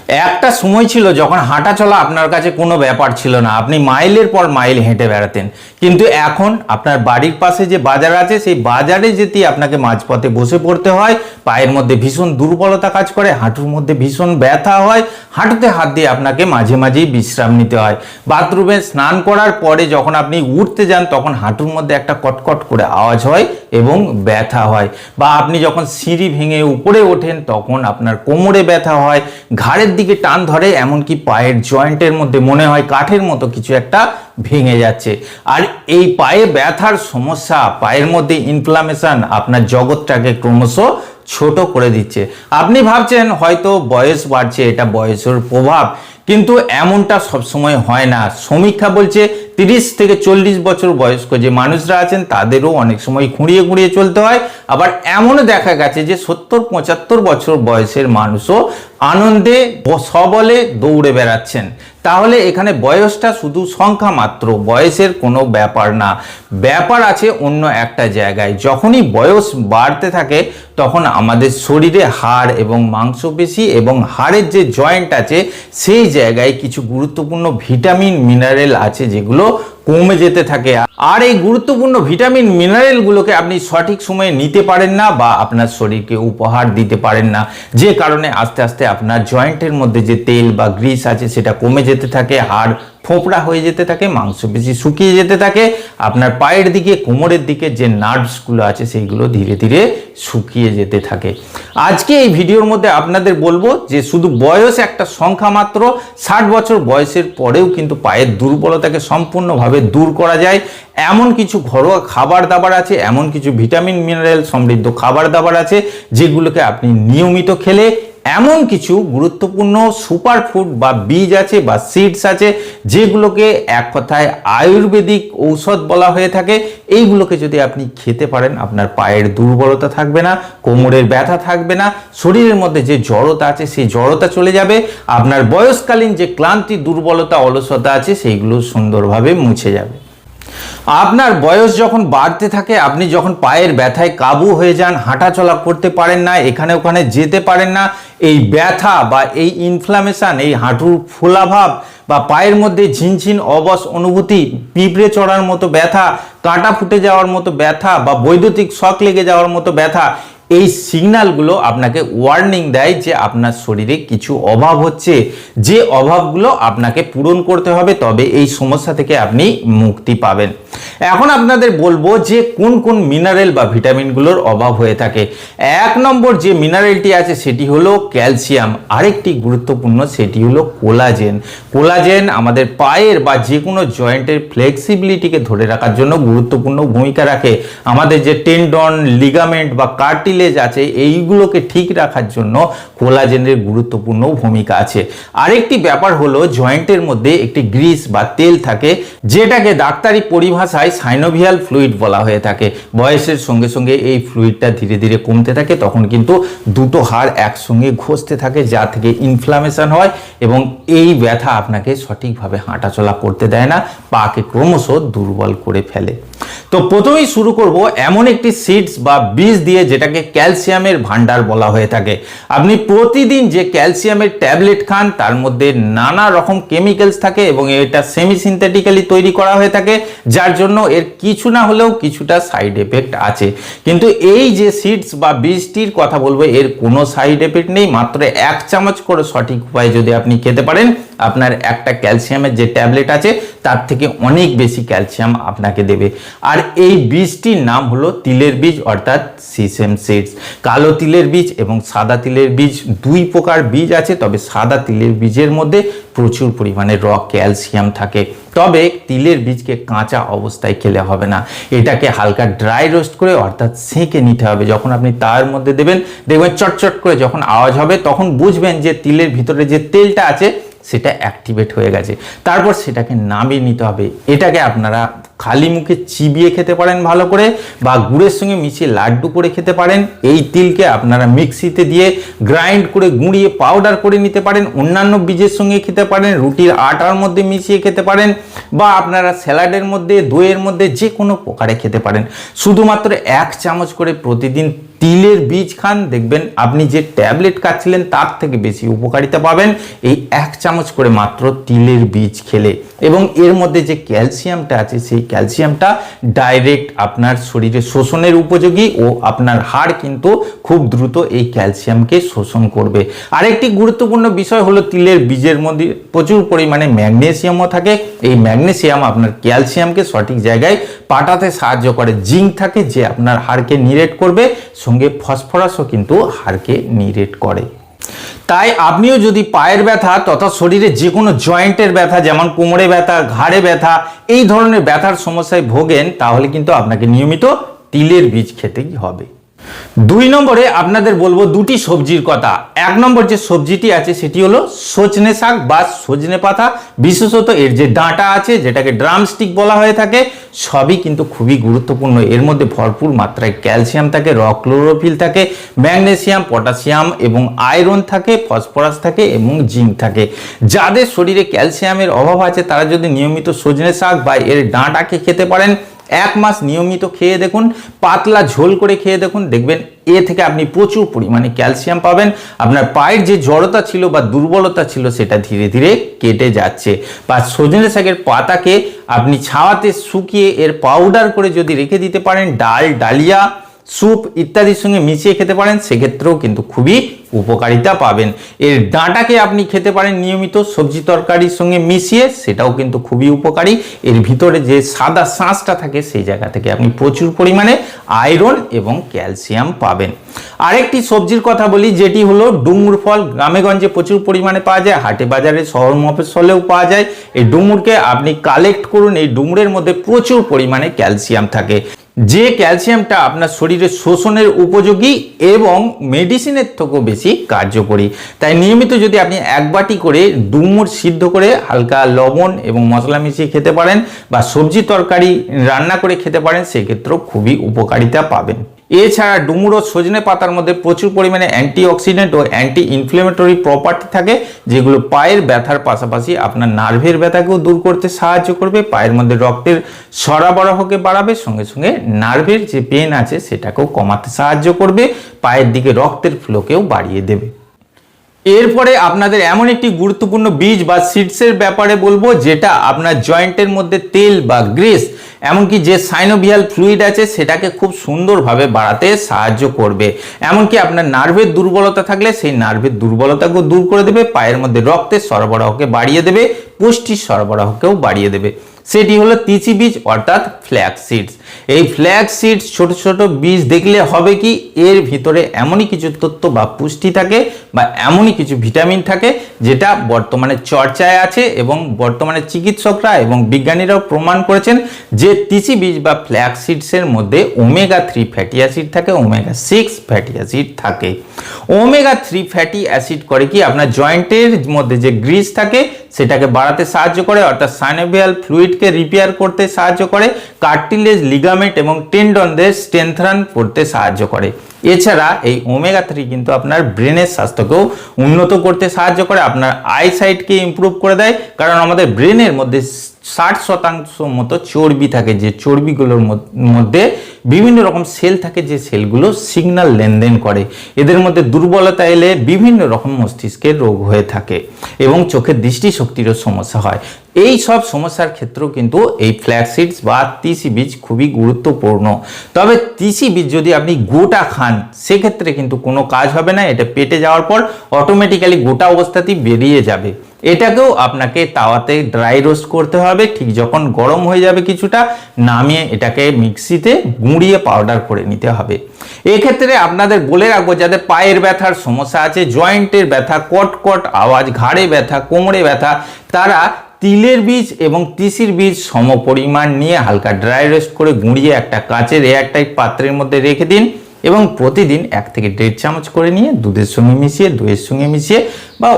একটা সময় ছিল যখন হাঁটা চলা আপনার কাছে কোনো ব্যাপার ছিল না, আপনি মাইলের পর মাইল হেঁটে বেড়াতেন। কিন্তু এখন আপনার বাড়ির পাশে যে বাজার আছে সেই বাজারে যেতে আপনাকে মাঝপথে বসে পড়তে হয়, পায়ের মধ্যে ভীষণ দুর্বলতা কাজ করে, হাঁটুর মধ্যে ভীষণ ব্যথা হয়, হাঁটুতে হাত দিয়ে আপনাকে মাঝে মাঝেই বিশ্রাম নিতে হয়। বাথরুমে স্নান করার পরে যখন আপনি উঠতে যান তখন হাঁটুর মধ্যে একটা কটকট করে আওয়াজ হয় এবং ব্যথা হয়, বা আপনি যখন সিঁড়ি ভেঙে উপরে ওঠেন তখন আপনার কোমরে ব্যথা হয়, ঘাড়ের দিকে টান ধরে, এমনকি পায়ের জয়েন্টের মধ্যে মনে হয় কাঠের মতো কিছু একটা ভেঙে যাচ্ছে। আর এই পায়ে ব্যথার সমস্যা, পায়ের মধ্যে ইনফ্লামেশন আপনার জগৎটাকে ক্রমশ ছোট করে দিচ্ছে। আপনি ভাবছেন হয়তো বয়স বাড়ছে, এটা বয়সের প্রভাব, কিন্তু এমনটা সবসময় হয় না। সমীক্ষা বলছে 30 থেকে 40 বছর বয়স্ক যে মানুষরা আছেন তাদেরও অনেক সময় খুঁড়িয়ে খুঁড়িয়ে চলতে হয়। আবার এমনও দেখা গেছে যে 70-75 বছর বয়সের মানুষও আনন্দে সবলে দৌড়ে বেড়াচ্ছেন। তাহলে এখানে বয়সটা শুধু সংখ্যা মাত্র, বয়সের কোনো ব্যাপার না, ব্যাপার আছে অন্য একটা জায়গায়। যখনই বয়স বাড়তে থাকে তখন আমাদের শরীরে হাড় এবং মাংসপেশি এবং হাড়ের যে জয়েন্ট আছে সেই জায়গায় কিছু গুরুত্বপূর্ণ ভিটামিন মিনারেল আছে যেগুলো কমে যেতে থাকে। আর এই গুরুত্বপূর্ণ ভিটামিন মিনারেলগুলোকে আপনি সঠিক সময়ে নিতে পারেন না বা আপনার শরীরকে উপহার দিতে পারেন না, যে কারণে আস্তে আস্তে আপনার জয়েন্টের মধ্যে যে তেল বা গ্রিস আছে সেটা কমে যেতে থাকে, হাড় ফোঁপড়া হয়ে যেতে থাকে, মাংসপেশি শুকিয়ে যেতে থাকে, আপনার পায়ের দিকে কোমরের দিকে যে নার্ভসগুলো আছে সেইগুলো ধীরে ধীরে শুকিয়ে যেতে থাকে। আজকে এই ভিডিওর মধ্যে আপনাদের বলবো যে শুধু বয়স একটা সংখ্যা মাত্র, 60 বছর বয়সের পরেও কিন্তু পায়ের দুর্বলতাকে সম্পূর্ণভাবে দূর করা যায়। এমন কিছু ঘরোয়া খাবার দাবার আছে, এমন কিছু ভিটামিন মিনারেল সমৃদ্ধ খাবার দাবার আছে যেগুলোকে আপনি নিয়মিত খেলে, এমন কিছু গুরুত্বপূর্ণ সুপারফুড বা বীজ আছে বা সিডস আছে যেগুলোকে এক কথায় আয়ুর্বেদিক ঔষধ বলা হয়ে থাকে, এইগুলোকে যদি আপনি খেতে পারেন আপনার পায়ের দুর্বলতা থাকবে না, কোমরের ব্যথা থাকবে না, শরীরের মধ্যে যে জড়তা আছে সেই জড়তা চলে যাবে, আপনার বয়সকালীন যে ক্লান্তি, দুর্বলতা, অলসতা আছে সেইগুলো সুন্দরভাবে মুছে যাবে। আপনার বয়স যখন বাড়তে থাকে, আপনি যখন পায়ের ব্যথায় কাবু হয়ে যান, হাঁটা চলা করতে পারেন না, এখানে ওখানে যেতে পারেন না, এই ব্যথা বা এই ইনফ্লামেশন, এই হাঁটুর ফোলাভাব বা পায়ের মধ্যে ঝিনঝিন অবশ অনুভূতি, পিঁপড়ে চড়ার মতো ব্যথা, কাঁটা ফুটে যাওয়ার মতো ব্যথা বা বৈদ্যুতিক শক লেগে যাওয়ার মতো ব্যথা, এই সিগন্যালগুলো আপনাকে ওয়ার্নিং দেয় যে আপনার শরীরে কিছু অভাব হচ্ছে, যে অভাবগুলো আপনাকে পূরণ করতে হবে, তবে এই সমস্যা থেকে আপনি মুক্তি পাবেন। এখন আপনাদের বলবো যে কোন কোন মিনারেল বা ভিটামিনগুলোর অভাব হয়ে থাকে। 1 নম্বর যে মিনারেলটি আছে সেটি হলো ক্যালসিয়াম, আরেকটি গুরুত্বপূর্ণ সেটি হলো কোলাজেন। কোলাজেন আমাদের পায়ের বা যে কোনো জয়েন্টের ফ্লেক্সিবিলিটিকে ধরে রাখার জন্য গুরুত্বপূর্ণ ভূমিকা রাখে। আমাদের যে টেন্ডন, লিগামেন্ট বা কার্টিলেজ আছে এইগুলোকে ঠিক রাখার জন্য কোলাজেনের গুরুত্বপূর্ণ ভূমিকা আছে। আরেকটি ব্যাপার হলো জয়েন্টের মধ্যে একটি গ্রিস বা তেল থাকে যেটাকে ডাক্তারি পরিভাষায় সাইনোভিয়াল ফ্লুইড বলা হয়ে থাকে। বয়সের সঙ্গে সঙ্গে এই ফ্লুইডটা ধীরে ধীরে কমতে থাকে, তখন কিন্তু দুটো হাড় একসঙ্গে ঘষতে থাকে যা থেকে ইনফ্লামেশন হয় এবং এই ব্যথা আপনাকে সঠিকভাবে হাঁটাচলা করতে দেয় না, পাকে ক্রমশ দুর্বল করে ফেলে। তো প্রথমেই শুরু করব এমন একটি সিডস বা বীজ দিয়ে যেটাকে ক্যালসিয়ামের ভান্ডার বলা হয়ে থাকে। আপনি প্রতিদিন যে ক্যালসিয়ামের ট্যাবলেট খান তার মধ্যে নানা রকম কেমিক্যালস থাকে এবং এটা সেমি সিনথেটিক্যালি তৈরি করা হয়ে থাকে, যার জন্য এর কিছু না হলেও কিছুটা সাইড এফেক্ট আছে। কিন্তু এই যে সিডস বা বীজটির কথা বলবো এর কোনো সাইড এফেক্ট নেই, মাত্র 1 চামচ করে সঠিক উপায়ে যদি আপনি খেতে পারেন আপনার একটা ক্যালসিয়ামের যে ট্যাবলেট আছে তার থেকে অনেক বেশি ক্যালসিয়াম আপনাকে দেবে। আর এই বীজটির নাম হলো তিলের বীজ অর্থাৎ সিসেম সিডস। কালো তিলের বীজ এবং সাদা তিলের বীজ, 2 প্রকার বীজ আছে, তবে সাদা তিলের বীজের মধ্যে প্রচুর পরিমাণে র ক্যালসিয়াম থাকে। তবে তিলের বীজকে কাঁচা অবস্থায় খেলে হবে না, এটাকে হালকা ড্রাই রোস্ট করে অর্থাৎ সেঁকে নিতে হবে। যখন আপনি তার মধ্যে দেবেন দেখবেন চটচট করে যখন আওয়াজ হবে তখন বুঝবেন যে তিলের ভিতরে যে তেলটা আছে সেটা অ্যাক্টিভেট হয়ে গেছে। তারপর সেটাকে নামিয়ে নিতে হবে। এটাকে আপনারা খালি মুখে চিবিয়ে খেতে পারেন ভালো করে, বা গুড়ের সঙ্গে মিশিয়ে লাড্ডু করে খেতে পারেন। এই তিলকে আপনারা মিক্সিতে দিয়ে গ্রাইন্ড করে গুঁড়িয়ে পাউডার করে নিতে পারেন, অন্যান্য বীজের সঙ্গে খেতে পারেন, রুটির আটার মধ্যে মিশিয়ে খেতে পারেন, বা আপনারা স্যালাডের মধ্যে, দইয়ের মধ্যে যে কোনো প্রকারে খেতে পারেন। শুধুমাত্র 1 চামচ করে প্রতিদিন তিলের বীজ খান, দেখবেন আপনি যে ট্যাবলেট খাচ্ছিলেন তার থেকে বেশি উপকারিতা পাবেন এই 1 চামচ করে মাত্র তিলের বীজ খেলে। এবং এর মধ্যে যে ক্যালসিয়ামটা আছে সেই ক্যালসিয়ামটা ডাইরেক্ট আপনার শরীরে শোষণের উপযোগী ও আপনার হাড় কিন্তু খুব দ্রুত এই ক্যালসিয়ামকে শোষণ করবে। আরেকটি গুরুত্বপূর্ণ বিষয় হলো তিলের বীজের মধ্যে প্রচুর পরিমাণে ম্যাগনেসিয়ামও থাকে। এই ম্যাগনেসিয়াম আপনার ক্যালসিয়ামকে সঠিক জায়গায় পাঠাতে সাহায্য করে। জিঙ্ক থাকে যে আপনার হাড়কে নিরেট করবে, সঙ্গে ফসফরাসও কিন্তু হাড়কে নিরেট করে। তাই আপনিও যদি পায়ের ব্যথা তথা শরীরে যে কোনো জয়েন্টের ব্যথা যেমন কোমরে ব্যথা, ঘাড়ে ব্যথা, এই ধরনের ব্যথার সমস্যায় ভোগেন, তাহলে কিন্তু আপনাকে নিয়মিত তিলের বীজ খেতেই হবে। 2 নম্বরে আপনাদের বলবো দুটি সবজির কথা। 1 নম্বর যে সবজিটি আছে সেটি হলো সজনে শাক বা সজনে পাতা। বিশেষত এর যে ডাঁটা আছে যেটাকে ড্রামস্টিক বলা হয়ে থাকে, সবই কিন্তু খুবই গুরুত্বপূর্ণ। এর মধ্যে ভরপুর মাত্রায় ক্যালসিয়াম থাকে, রক ক্লোরোফিল থাকে, ম্যাগনেসিয়াম, পটাশিয়াম এবং আয়রন থাকে, ফসফরাস থাকে এবং জিঙ্ক থাকে। যাদের শরীরে ক্যালসিয়ামের অভাব আছে তারা যদি নিয়মিত সজনে শাক বা এর ডাঁটাকে খেতে পারেন, 1 মাস নিয়মিত খেয়ে দেখুন, পাতলা ঝোল করে খেয়ে দেখুন, দেখবেন এ থেকে আপনি প্রচুর পরিমাণে ক্যালসিয়াম পাবেন। আপনার পায়ের যে জড়তা ছিল বা দুর্বলতা ছিল সেটা ধীরে ধীরে কেটে যাচ্ছে। বা সজনে শাকের পাতাকে আপনি ছাওয়াতে শুকিয়ে এর পাউডার করে যদি রেখে দিতে পারেন, ডাল, ডালিয়া, স্যুপ ইত্যাদির সঙ্গে মিশিয়ে খেতে পারেন, সেক্ষেত্রেও কিন্তু খুবই উপকারিতা পাবেন। এর ডাঁটাকে আপনি খেতে পারেন নিয়মিত সবজি তরকারির সঙ্গে মিশিয়ে, সেটাও কিন্তু খুবই উপকারী। এর ভিতরে যে সাদা শাঁসটা থাকে সেই জায়গা থেকে আপনি প্রচুর পরিমাণে আয়রন এবং ক্যালসিয়াম পাবেন। আরেকটি সবজির কথা বলি, যেটি হলো ডুমুর ফল। গ্রামেগঞ্জে প্রচুর পরিমাণে পাওয়া যায়, হাটে বাজারে, শহর মফস্বলেও পাওয়া যায়। এই ডুমুরকে আপনি কালেক্ট করুন। এই ডুমুরের মধ্যে প্রচুর পরিমাণে ক্যালসিয়াম থাকে, যে ক্যালসিয়ামটা আপনার শরীরে শোষণের উপযোগী এবং মেডিসিনের থেকেও বেশি কার্যকরী। তাই নিয়মিত যদি আপনি 1 বাটি করে ডুমুর সিদ্ধ করে হালকা লবণ এবং মশলা মিশিয়ে খেতে পারেন বা সবজি তরকারি রান্না করে খেতে পারেন, সেক্ষেত্রেও খুবই উপকারিতা পাবেন। এছাড়া ডুমুর ও সজনে পাতার মধ্যে প্রচুর পরিমাণে অ্যান্টিঅক্সিডেন্ট ও অ্যান্টি ইনফ্লেমেটরি প্রপার্টি থাকে, যেগুলো পায়ের ব্যথার পাশাপাশি আপনার নার্ভের ব্যথাকেও দূর করতে সাহায্য করবে, পায়ের মধ্যে রক্তের সরবরাহকে বাড়াবে, সঙ্গে সঙ্গে নার্ভের যে পেন আছে সেটাকেও কমাতে সাহায্য করবে, পায়ের দিকে রক্তের ফ্লোকেও বাড়িয়ে দেবে। এরপরে আপনাদের এমন একটি গুরুত্বপূর্ণ বীজ বা সিডসের ব্যাপারে বলবো, যেটা আপনার জয়েন্টের মধ্যে তেল বা গ্রিস, এমনকি যে সাইনোভিয়াল ফ্লুইড আছে সেটাকে খুব সুন্দরভাবে বাড়াতে সাহায্য করবে। এমনকি আপনার নার্ভের দুর্বলতা থাকলে সেই নার্ভের দুর্বলতাকেও দূর করে দেবে, পায়ের মধ্যে রক্তের সরবরাহকে বাড়িয়ে দেবে, পুষ্টির সরবরাহকেও বাড়িয়ে দেবে। সেটি হলো তিসি বীজ অর্থাৎ ফ্ল্যাক্স সিডস। এই ফ্ল্যাক্স সিডস ছোট ছোট বীজ দেখলে হবে কি, এর ভিতরে এমনই কিছু তত্ত্ব বা পুষ্টি থাকে বা এমনই কিছু ভিটামিন থাকে যেটা বর্তমানে চর্চায় আছে এবং বর্তমানে চিকিৎসকরা এবং বিজ্ঞানীরাও প্রমাণ করেছেন যে তিসি বীজ বা ফ্ল্যাক্স সিডসের মধ্যে ওমেগা 3 ফ্যাটি অ্যাসিড থাকে, ওমেগা 6 ফ্যাটি অ্যাসিড থাকে। ওমেগা 3 ফ্যাটি অ্যাসিড করে কি, আপনার জয়েন্টের মধ্যে যে গ্রিস থাকে সেটাকে বাড়াতে সাহায্য করে, অর্থাৎ সাইনোভিয়াল ফ্লুইডকে রিপেয়ার করতে সাহায্য করে, কার্টিলেজ, লিগামেন্ট এবং টেন্ডনদের স্ট্রেংথেন করতে সাহায্য করে। এছাড়া এই ওমেগা 3 কিন্তু আপনার ব্রেনের স্বাস্থ্যকেও উন্নত করতে সাহায্য করে, আপনার আইসাইটকে ইমপ্রুভ করে দেয়, কারণ আমাদের ব্রেনের মধ্যে 60% মতো চর্বি থাকে, যে চর্বিগুলোর মধ্যে বিভিন্ন রকম সেল থাকে, যে সেলগুলো সিগন্যাল লেনদেন করে। এদের মধ্যে দুর্বলতা এলে বিভিন্ন রকম মস্তিষ্কের রোগ হয়ে থাকে এবং চোখের দৃষ্টিশক্তিরও সমস্যা হয়। এই সব সমস্যার ক্ষেত্রেও কিন্তু এই ফ্ল্যাক্স সিডস বা তিসি বীজ খুবই গুরুত্বপূর্ণ। তবে তিসি বীজ যদি আপনি গোটা খান সেক্ষেত্রে কিন্তু কোনো কাজ হবে না, এটা পেটে যাওয়ার পর অটোমেটিক্যালি গোটা অবস্থাতেই বেরিয়ে যাবে। এটাকেও আপনাকে তাওয়াতে ড্রাই রোস্ট করতে হবে, ঠিক যখন গরম হয়ে যাবে কিছুটা নামিয়ে এটাকে মিক্সিতে গুঁড়িয়ে পাউডার করে নিতে হবে। এক্ষেত্রে আপনাদের বলে রাখবো, যাদের পায়ের ব্যথার সমস্যা আছে, জয়েন্টের ব্যথা, কটকট আওয়াজ, ঘাড়ে ব্যথা, কোমরে ব্যথা, তারা তিলের বীজ এবং তিসির বীজ সমপরিমাণ নিয়ে হালকা ড্রাই রোস্ট করে গুঁড়িয়ে একটা কাচের এয়ারটাইট পাত্রের মধ্যে রেখে দিন এবং প্রতিদিন 1 থেকে 1.5 চামচ করে নিয়ে দুধের সঙ্গে মিশিয়ে, দইয়ের সঙ্গে মিশিয়ে বা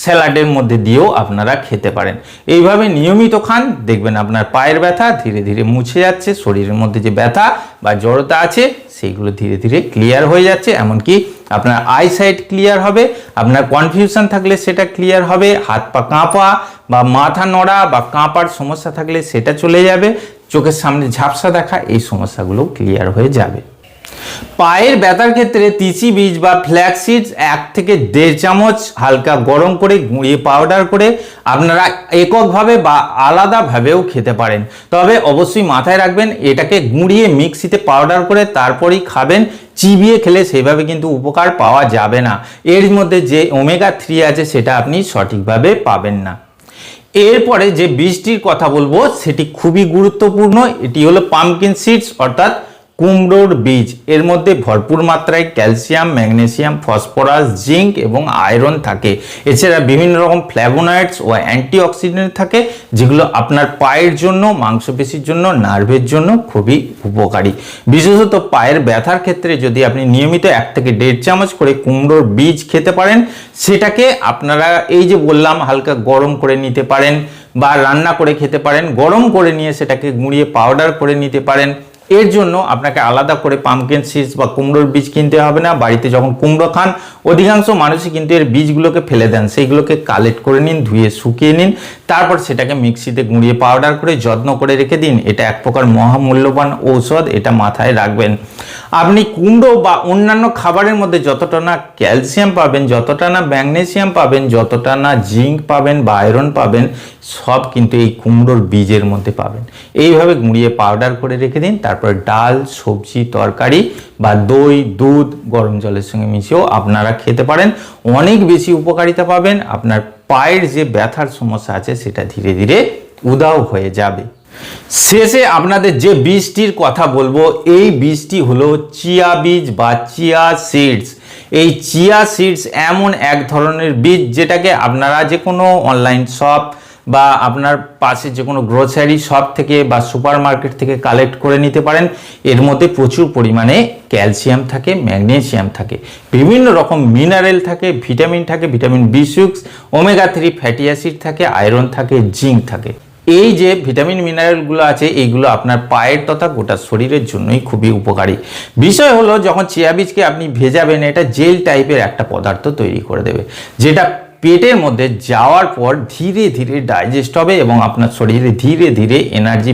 স্যালাডের মধ্যে দিয়েও আপনারা খেতে পারেন। এইভাবে নিয়মিত খান, দেখবেন আপনার পায়ের ব্যথা ধীরে ধীরে মুছে যাচ্ছে, শরীরের মধ্যে যে ব্যথা বা জড়তা আছে সেইগুলো ধীরে ধীরে ক্লিয়ার হয়ে যাচ্ছে, এমনকি আপনার আইসাইট ক্লিয়ার হবে, আপনার কনফিউশন থাকলে সেটা ক্লিয়ার হবে, হাত পা কাঁপা বা মাথা নড়া বা কাঁপার সমস্যা থাকলে সেটা চলে যাবে, চোখের সামনে ঝাপসা দেখা, এই সমস্যাগুলো ক্লিয়ার হয়ে যাবে। পায়ের ব্যথার ক্ষেত্রে তিসি বীজ বা ফ্ল্যাক্স সিডস 1 থেকে 1.5 চামচ হালকা গরম করে গুঁড়িয়ে পাউডার করে আপনারা এককভাবে বা আলাদাভাবেও খেতে পারেন। তবে অবশ্যই মাথায় রাখবেন, এটাকে গুঁড়িয়ে মিক্সিতে পাউডার করে তারপরেই খাবেন। চিবিয়ে খেলে সেভাবে কিন্তু উপকার পাওয়া যাবে না। এর মধ্যে যে ওমেগা 3 আছে সেটা আপনি সঠিকভাবে পাবেন না। এরপরে যে বীজটির কথা বলবো সেটি খুবই গুরুত্বপূর্ণ। এটি হলো পাম্পকিন সিডস অর্থাৎ কুমড়োর বীজ। এর মধ্যে ভরপুর মাত্রায় ক্যালসিয়াম, ম্যাগনেসিয়াম, ফসফরাস, জিঙ্ক এবং আয়রন থাকে। এছাড়া বিভিন্ন রকম ফ্ল্যাভোনয়েডস ও অ্যান্টিঅক্সিডেন্ট থাকে, যেগুলো আপনার পায়ের জন্য, মাংসপেশির জন্য, নার্ভের জন্য খুবই উপকারী। বিশেষত পায়ের ব্যথার ক্ষেত্রে যদি আপনি নিয়মিত 1 থেকে 1.5 চামচ করে কুমড়োর বীজ খেতে পারেন, সেটাকে আপনারা এই যে বললাম হালকা গরম করে নিতে পারেন বা রান্না করে খেতে পারেন। গরম করে নিয়ে সেটাকে গুঁড়িয়ে পাউডার করে নিতে পারেন। এর জন্য আপনাকে আলাদা করে পাম্পকিন সিডস বা কুমড়োর বীজ কিনতে হবে না। বাড়িতে যখন কুমড়ো খান, অধিকাংশ মানুষই কিন্তু এর বীজগুলোকে ফেলে দেন। সেইগুলোকে কালেক্ট করে নিন, ধুয়ে শুকিয়ে নিন, তারপর সেটাকে মিক্সিতে গুঁড়িয়ে পাউডার করে যত্ন করে রেখে দিন। এটা এক প্রকার মহামূল্যবান ঔষধ, এটা মাথায় রাখবেন। আপনি কুমড়ো বা অন্যান্য খাবারের মধ্যে যতটা না ক্যালসিয়াম পাবেন, যতটা না ম্যাগনেসিয়াম পাবেন, যতটা না জিঙ্ক পাবেন বা আয়রন পাবেন, সব কিন্তু এই কুমড়োর বীজের মধ্যে পাবেন। এইভাবে গুঁড়িয়ে পাউডার করে রেখে দিন। তারপর ডাল, সবজি, তরকারি বা দই, দুধ গরম জলের সঙ্গে মিশিয়েও আপনারা খেতে পারেন। অনেক বেশি উপকারিতা পাবেন। আপনার পায়ের যে ব্যথার সমস্যা আছে সেটা ধীরে ধীরে উধাও হয়ে যাবে। শেষে আপনাদের যে বীজটির কথা বলবো, এই বীজটি হলো চিয়া বীজ বা চিয়া সিডস। এই চিয়া সিডস এমন এক ধরনের বীজ যেটাকে আপনারা যে কোনো অনলাইন শপ বা আপনার পাশে যে কোনো গ্রোসারি শপ থেকে বা সুপার মার্কেট থেকে কালেক্ট করে নিতে পারেন। এর মধ্যে প্রচুর পরিমাণে ক্যালসিয়াম থাকে, ম্যাগনেসিয়াম থাকে, বিভিন্ন রকম মিনারেল থাকে, ভিটামিন থাকে, vitamin B6, omega 3 fatty acid থাকে, আয়রন থাকে, জিঙ্ক থাকে। এই যে ভিটামিন মিনারেলগুলো আছে, এইগুলো আপনার পায়ের তথা গোটা শরীরের জন্যই খুবই উপকারী। বিষয় হলো, যখন চিয়া বীজকে আপনি ভেজাবেন, এটা জেল টাইপের একটা পদার্থ তৈরি করে দেবে, যেটা পেটের মধ্যে যাওয়ার পর ধীরে ধীরে ডাইজেস্ট হবে এবং আপনার শরীরে ধীরে ধীরে এনার্জি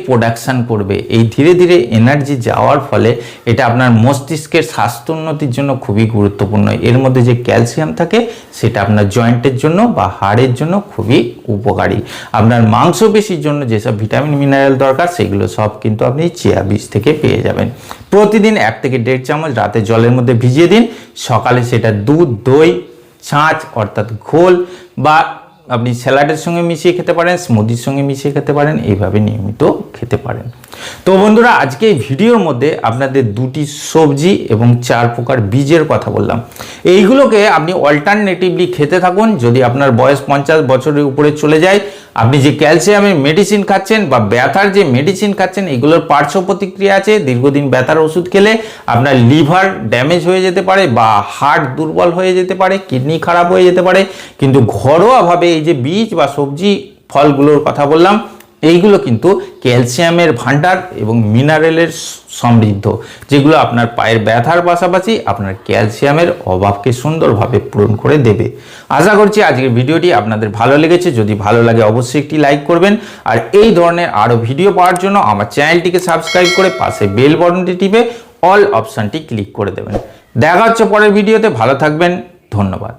প্রোডাকশান করবে। এই ধীরে ধীরে এনার্জি যাওয়ার ফলে এটা আপনার মস্তিষ্কের স্বাস্থ্যোন্নতির জন্য খুবই গুরুত্বপূর্ণ। এর মধ্যে যে ক্যালসিয়াম থাকে সেটা আপনার জয়েন্টের জন্য বা হাড়ের জন্য খুবই উপকারী। আপনার মাংসপেশির জন্য যেসব ভিটামিন মিনারেল দরকার সেগুলো সব কিন্তু আপনি চিয়া বীজ থেকে পেয়ে যাবেন। প্রতিদিন 1 থেকে 1.5 চামচ রাতে জলের মধ্যে ভিজিয়ে দিন। সকালে সেটা দুধ, দই, ছাঁচ অর্থাৎ ঘোল বা আপনি স্যালাডের সঙ্গে মিশিয়ে খেতে পারেন, স্মুদির সঙ্গে মিশিয়ে খেতে পারেন, এইভাবে নিয়মিত খেতে পারেন। তো বন্ধুরা, আজকে এই ভিডিওর মধ্যে আপনাদের 2টি সবজি এবং 4 প্রকার বীজের কথা বললাম। এইগুলোকে আপনি অল্টারনেটিভলি খেতে থাকুন। যদি আপনার বয়স 50 বছরের উপরে চলে যায়, আপনি যে ক্যালসিয়ামের মেডিসিন খাচ্ছেন বা ব্যথার যে মেডিসিন খাচ্ছেন, এগুলোর পার্শ্ব প্রতিক্রিয়া আছে। দীর্ঘদিন ব্যথার ওষুধ খেলে আপনার লিভার ড্যামেজ হয়ে যেতে পারে বা হার্ট দুর্বল হয়ে যেতে পারে, কিডনি খারাপ হয়ে যেতে পারে। কিন্তু ঘরোয়াভাবে এই যে বীজ বা সবজি ফলগুলোর কথা বললাম, এইগুলো কিন্তু ক্যালসিয়ামের ভান্ডার এবং মিনারেলের সমৃদ্ধ, যেগুলো আপনার পায়ের ব্যথার পাশাপাশি আপনার ক্যালসিয়ামের অভাবকে সুন্দরভাবে পূরণ করে দেবে। আশা করছি আজকের ভিডিওটি আপনাদের ভালো লেগেছে। যদি ভালো লাগে অবশ্যই একটি লাইক করবেন, আর এই ধরনের আরও ভিডিও পাওয়ার জন্য আমার চ্যানেলটিকে সাবস্ক্রাইব করে পাশে বেল বাটনটি টিপে অল অপশানটি ক্লিক করে দেবেন। দেখা হচ্ছে পরের ভিডিওতে। ভালো থাকবেন, ধন্যবাদ।